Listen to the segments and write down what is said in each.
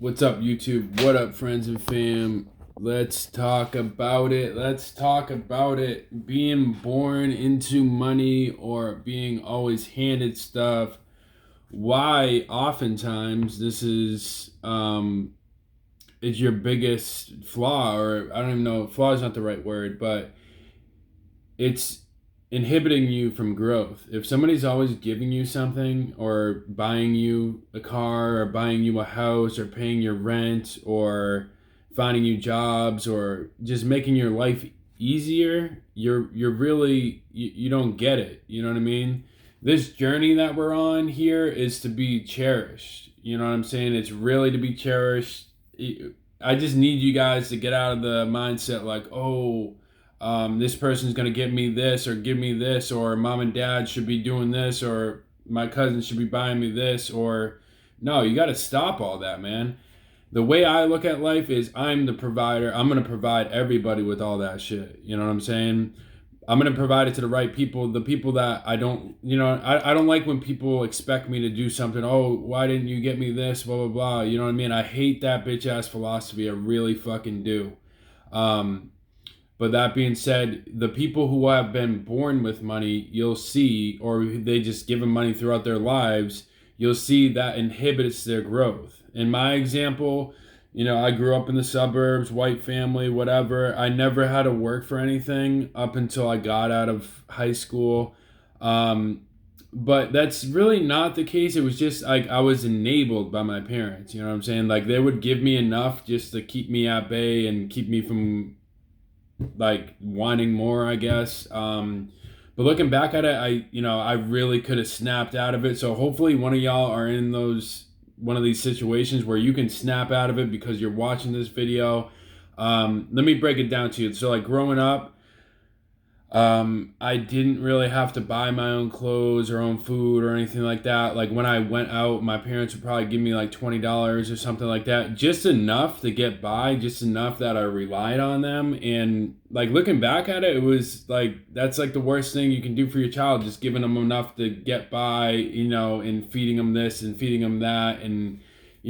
What's up, YouTube? What up, friends and fam? Let's talk about it. Being born into money or being always handed stuff. Why oftentimes this is your biggest flaw, or I don't even know, flaw is not the right word, but it's inhibiting you from growth. If somebody's always giving you something or buying you a car or buying you a house or paying your rent or finding you jobs or just making your life easier, you're really you don't get it. You know what I mean? This journey that we're on here is to be cherished. You know what I'm saying? It's really to be cherished. I just need you guys to get out of the mindset like, oh, this person's going to give me this or give me this, or mom and dad should be doing this, or my cousin should be buying me this, or no, you got to stop all that, man. The way I look at life is I'm the provider. I'm going to provide everybody with all that shit. You know what I'm saying? I'm going to provide it to the right people, the people that I don't, I don't like when people expect me to do something. Oh, why didn't you get me this? Blah, blah, blah. You know what I mean? I hate that bitch ass philosophy. I really fucking do. But that being said, the people who have been born with money, you'll see, or they just give them money throughout their lives, you'll see that inhibits their growth. In my example, I grew up in the suburbs, white family, whatever. I never had to work for anything up until I got out of high school. But that's really not the case. It was just like I was enabled by my parents. You know what I'm saying? Like they would give me enough just to keep me at bay and keep me from like wanting more, I guess. But looking back at it, I really could have snapped out of it. So hopefully one of y'all are in one of these situations where you can snap out of it because you're watching this video. Let me break it down to you. So like growing up, I didn't really have to buy my own clothes or own food or anything like that. Like when I went out, my parents would probably give me like $20 or something like that. Just enough to get by, just enough that I relied on them. And like looking back at it, it was like, that's like the worst thing you can do for your child, just giving them enough to get by, and feeding them this and feeding them that. And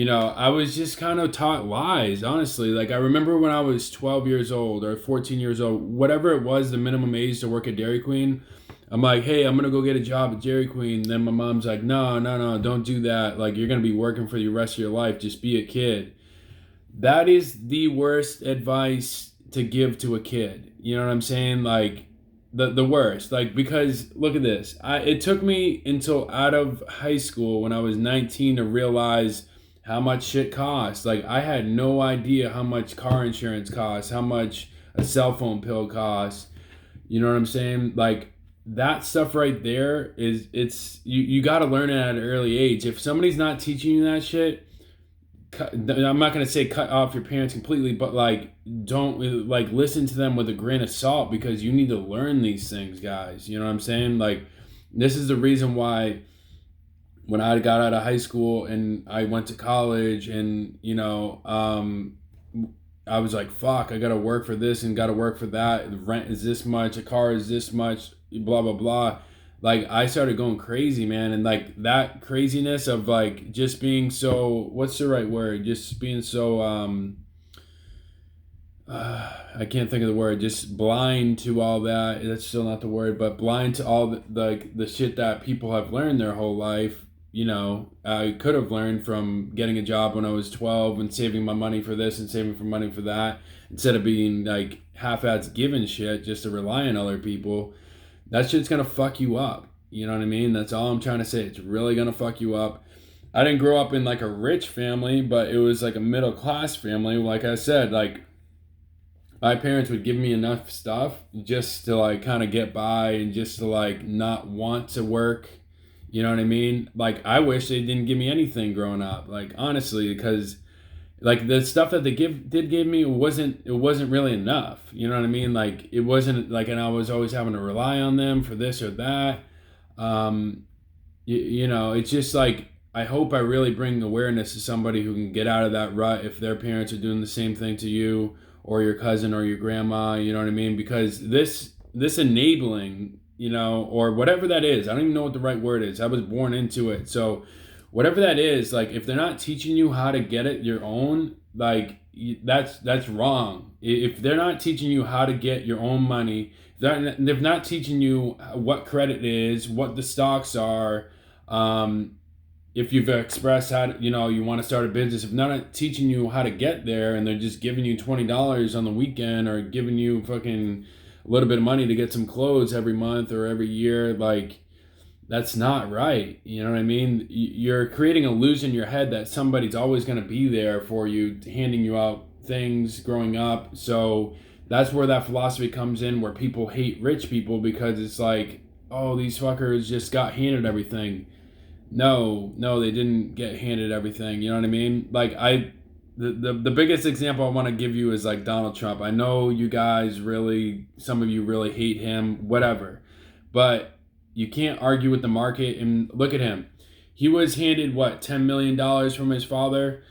I was just kind of taught lies, honestly. Like, I remember when I was 12 years old or 14 years old, whatever it was, the minimum age to work at Dairy Queen, I'm like, hey, I'm going to go get a job at Dairy Queen. Then my mom's like, no, don't do that. Like, you're going to be working for the rest of your life. Just be a kid. That is the worst advice to give to a kid. You know what I'm saying? Like, the worst. Like, because look at this. It took me until out of high school when I was 19 to realize how much shit costs. Like, I had no idea how much car insurance costs, how much a cell phone bill costs. You know what I'm saying? Like, that stuff right there you got to learn it at an early age. If somebody's not teaching you that shit, I'm not going to say cut off your parents completely, but like, don't like listen to them with a grain of salt, because you need to learn these things, guys. You know what I'm saying? Like, this is the reason why when I got out of high school and I went to college and, I was like, fuck, I got to work for this and got to work for that. The rent is this much, a car is this much, blah, blah, blah. Like, I started going crazy, man. And like that craziness of like just being so, what's the right word? Just being so, I can't think of the word, just blind to all that. That's still not the word, but blind to all the shit that people have learned their whole life. I could have learned from getting a job when I was 12 and saving my money for this and saving for money for that, instead of being like half-ass giving shit just to rely on other people. That shit's gonna fuck you up. You know what I mean? That's all I'm trying to say. It's really gonna fuck you up. I didn't grow up in like a rich family, but it was like a middle class family. Like I said, like my parents would give me enough stuff just to like kind of get by and just to like not want to work. You know what I mean? Like, I wish they didn't give me anything growing up. Like, honestly, because like the stuff that they did give me wasn't really enough. You know what I mean? Like, it wasn't like, and I was always having to rely on them for this or that. It's just like, I hope I really bring awareness to somebody who can get out of that rut if their parents are doing the same thing to you or your cousin or your grandma. You know what I mean? Because this enabling, or whatever that is. I don't even know what the right word is. I was born into it. So whatever that is, like if they're not teaching you how to get it your own, like that's wrong. If they're not teaching you how to get your own money, they're not teaching you what credit is, what the stocks are. If you've expressed how to, you want to start a business, if they're not teaching you how to get there, and they're just giving you $20 on the weekend, or giving you fucking a little bit of money to get some clothes every month or every year, like that's not right. You know what I mean? You're creating an illusion in your head that somebody's always going to be there for you, handing you out things growing up. So that's where that philosophy comes in, where people hate rich people because it's like, oh, these fuckers just got handed everything. No, they didn't get handed everything. You know what I mean? Like the biggest example I want to give you is like Donald Trump. I know you guys really, some of you really hate him, whatever, but you can't argue with the market. And look at him. He was handed what, $10 million from his father,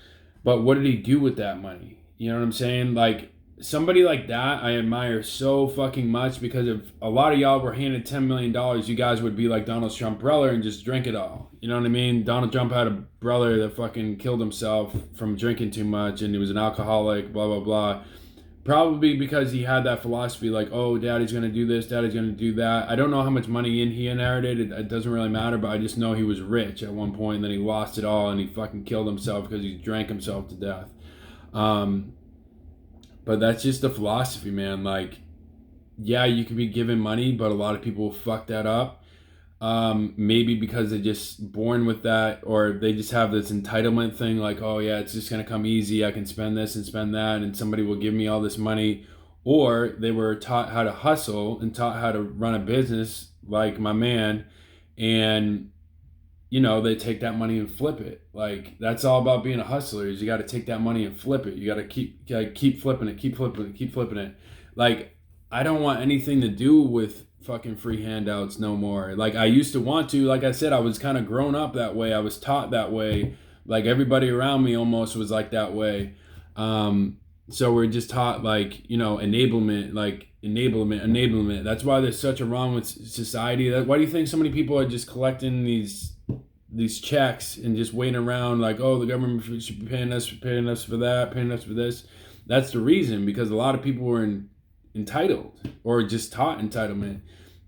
but what did he do with that money? You know what I'm saying? Like somebody like that I admire so fucking much, because if a lot of y'all were handed $10 million, you guys would be like Donald Trump's brother and just drink it all. You know what I mean? Donald Trump had a brother that fucking killed himself from drinking too much, and he was an alcoholic, blah, blah, blah. Probably because he had that philosophy like, oh, daddy's going to do this, daddy's going to do that. I don't know how much money he inherited. It doesn't really matter, but I just know he was rich at one point, and then he lost it all, and he fucking killed himself because he drank himself to death. But that's just the philosophy, man. Like, yeah, you can be given money, but a lot of people fuck that up. Maybe because they're just born with that, or they just have this entitlement thing, like, oh yeah, it's just gonna come easy, I can spend this and spend that, and somebody will give me all this money. Or they were taught how to hustle and taught how to run a business like my man, and they take that money and flip it. Like, that's all about being a hustler, is you got to take that money and flip it. You got to keep flipping it, keep flipping it. Like, I don't want anything to do with fucking free handouts no more. Like, I used to want to. Like I said, I was kind of grown up that way. I was taught that way. Like, everybody around me almost was like that way. So we're just taught, like, enablement, like enablement. That's why there's such a wrong with society. Why do you think so many people are just collecting these checks and just waiting around like, oh, the government should be paying us for that, paying us for this? That's the reason, because a lot of people were entitled, or just taught entitlement.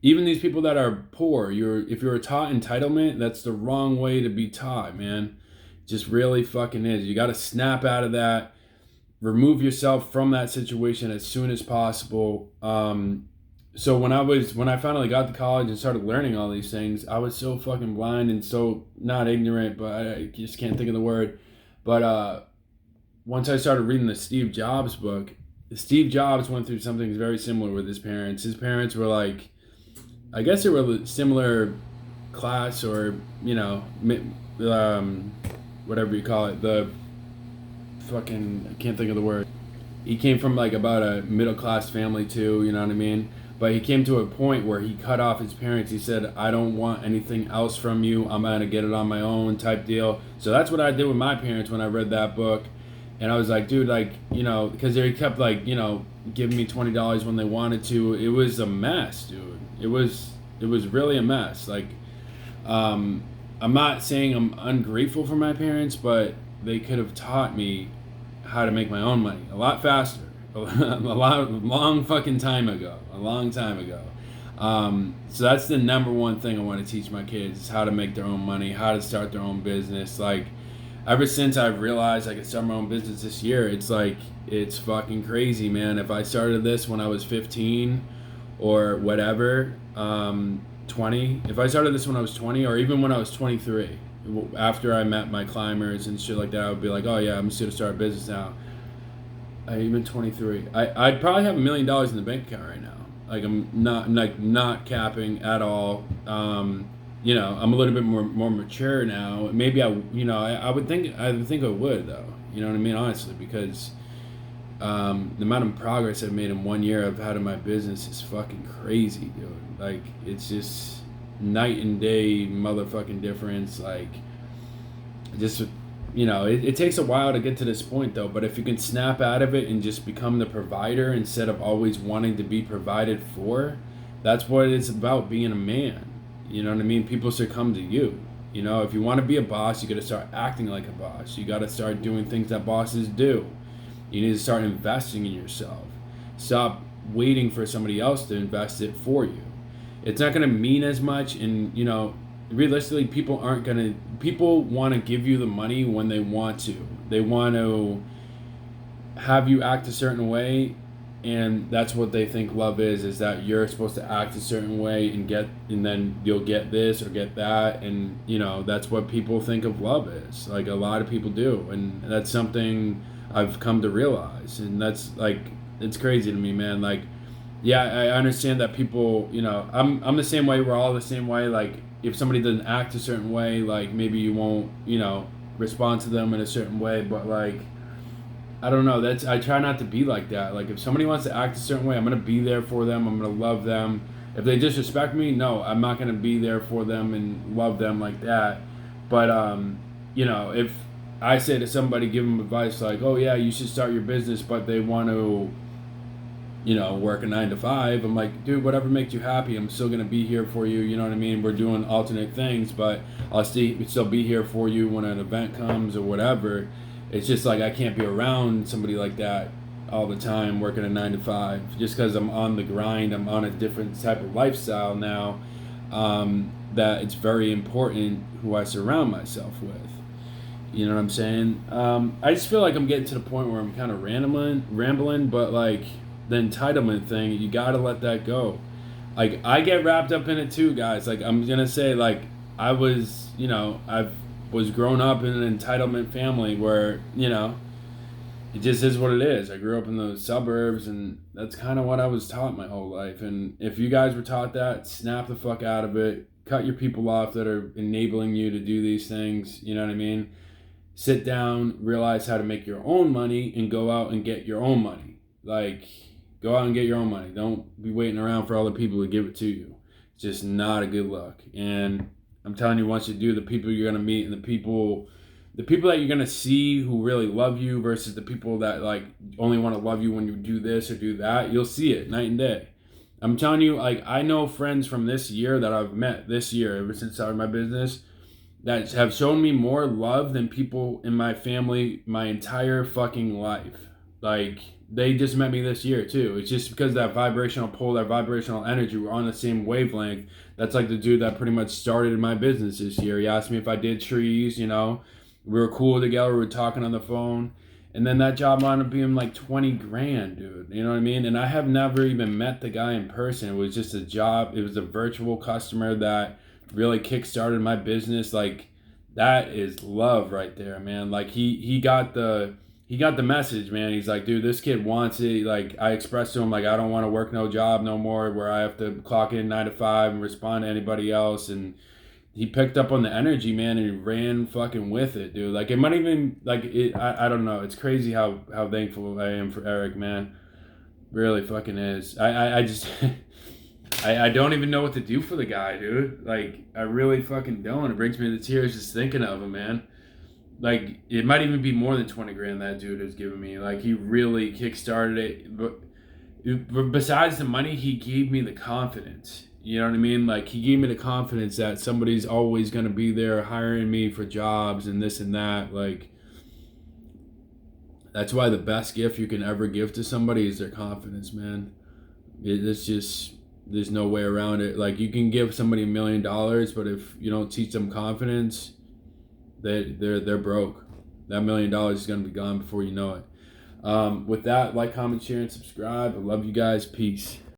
Even these people that are poor, if you're taught entitlement, that's the wrong way to be taught, man. Just really fucking is. You got to snap out of that, remove yourself from that situation as soon as possible. So when I finally got to college and started learning all these things, I was so fucking blind and so not ignorant, but I just can't think of the word. But once I started reading the Steve Jobs book, Steve Jobs went through something very similar with his parents. His parents were like, I guess they were similar class, or, whatever you call it. The fucking, I can't think of the word. He came from like about a middle class family too, you know what I mean? But he came to a point where he cut off his parents. He said, I don't want anything else from you. I'm going to get it on my own type deal. So that's what I did with my parents when I read that book. And I was like, dude, like, because they kept like, giving me $20 when they wanted to. It was a mess, dude. It was really a mess. Like, I'm not saying I'm ungrateful for my parents, but they could have taught me how to make my own money a lot faster, a long fucking time ago, a long time ago. So that's the number one thing I want to teach my kids, is how to make their own money, how to start their own business. Like, ever since I've realized I could start my own business this year, it's like, it's fucking crazy, man. If I started this when I was 15 or whatever, 20, if I started this when I was 20, or even when I was 23, after I met my climbers and shit like that, I would be like, oh yeah, I'm just gonna start a business now. Even 23, I'd probably have $1 million in the bank account right now. Like, I'm not capping at all. I'm a little bit more mature now. Maybe I would think I would though. You know what I mean? Honestly, because the amount of progress I've made in 1 year I've had in my business is fucking crazy, dude. Like, it's just night and day motherfucking difference. Like, just, it takes a while to get to this point though, but if you can snap out of it and just become the provider instead of always wanting to be provided for, that's what it's about, being a man. You know what I mean? People should come to you. You know, if you want to be a boss, you got to start acting like a boss. You got to start doing things that bosses do. You need to start investing in yourself. Stop waiting for somebody else to invest it for you. It's not going to mean as much, and you know, realistically, people want to give you the money when they want to. They want to have you act a certain way, and that's what they think love is that you're supposed to act a certain way and then you'll get this or get that, and you know, that's what people think of love is. Like, a lot of people do, and that's something I've come to realize, and that's like, it's crazy to me, man. Like, yeah, I understand that people, you know, I'm the same way. We're all the same way. Like, if somebody doesn't act a certain way, like maybe you won't, you know, respond to them in a certain way. But like, I don't know. That's, I try not to be like that. Like, if somebody wants to act a certain way, I'm gonna be there for them. I'm gonna love them. If they disrespect me, no, I'm not gonna be there for them and love them like that. But you know, if I say to somebody, give them advice like, oh yeah, you should start your business, but they want to, you know, work a 9 to 5. I'm like, dude, whatever makes you happy. I'm still gonna be here for you. You know what I mean? We're doing alternate things, but I'll still be here for you when an event comes or whatever. It's just like I can't be around somebody like that all the time working a 9 to 5 just because I'm on the grind. I'm on a different type of lifestyle now. That it's very important who I surround myself with. You know what I'm saying? I just feel like I'm getting to the point where I'm kind of rambling, but like, the entitlement thing, you gotta let that go. Like, I get wrapped up in it too, guys. Like, I'm gonna say, like, I was, you know, I was grown up in an entitlement family where, you know, it just is what it is. I grew up in the suburbs, and that's kind of what I was taught my whole life. And if you guys were taught that, snap the fuck out of it. Cut your people off that are enabling you to do these things. You know what I mean? Sit down, realize how to make your own money, and go out and get your own money. Like, go out and get your own money. Don't be waiting around for other people to give it to you. It's just not a good look. And I'm telling you, once you do, the people you're gonna meet, and the people that you're gonna see who really love you versus the people that like only want to love you when you do this or do that, you'll see it night and day. I'm telling you, like, I know friends from this year that I've met this year, ever since I started my business, that have shown me more love than people in my family my entire fucking life. Like, they just met me this year too. It's just because that vibrational pull, that vibrational energy, we're on the same wavelength. That's like the dude that pretty much started my business this year. He asked me if I did trees, you know. We were cool together, we were talking on the phone. And then that job wound up being like 20 grand, dude. You know what I mean? And I have never even met the guy in person. It was just a job. It was a virtual customer that really kickstarted my business. Like, that is love right there, man. Like, he got the message, man. He's like, dude, this kid wants it. Like, I expressed to him, like, I don't want to work no job no more where I have to clock in 9 to 5 and respond to anybody else. And he picked up on the energy, man, and he ran fucking with it, dude. Like, it might even, like, I don't know. It's crazy how thankful I am for Eric, man. Really fucking is. I just, I don't even know what to do for the guy, dude. Like, I really fucking don't. It brings me to tears just thinking of him, man. Like, it might even be more than 20 grand that dude has given me. Like, he really kickstarted it. But besides the money, he gave me the confidence. You know what I mean? Like, he gave me the confidence that somebody's always going to be there hiring me for jobs and this and that. Like, that's why the best gift you can ever give to somebody is their confidence, man. It's just, there's no way around it. Like, you can give somebody $1,000,000, but if you don't teach them confidence, they're broke. That $1,000,000 is going to be gone before you know it. With that, like, comment, share, and subscribe. I love you guys. Peace.